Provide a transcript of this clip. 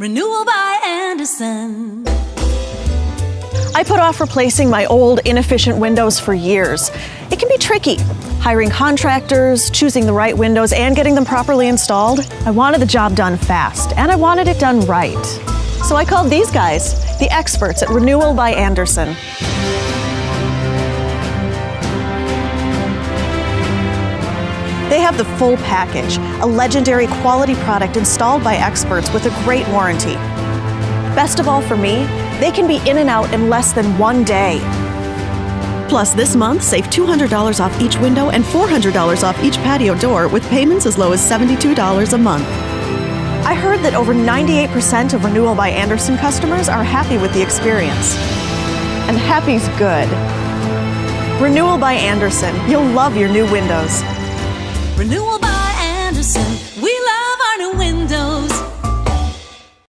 Renewal by Andersen. I put off replacing my old, inefficient windows for years. It can be tricky, hiring contractors, choosing the right windows, and getting them properly installed. I wanted the job done fast, and I wanted it done right. So I called these guys, the experts at Renewal by Andersen. They have the full package, a legendary quality product installed by experts with a great warranty. Best of all for me, they can be in and out in less than 1 day. Plus, this month, save $200 off each window and $400 off each patio door with payments as low as $72 a month. I heard that over 98% of Renewal by Andersen customers are happy with the experience. And happy's good. Renewal by Andersen. You'll love your new windows. Renewal by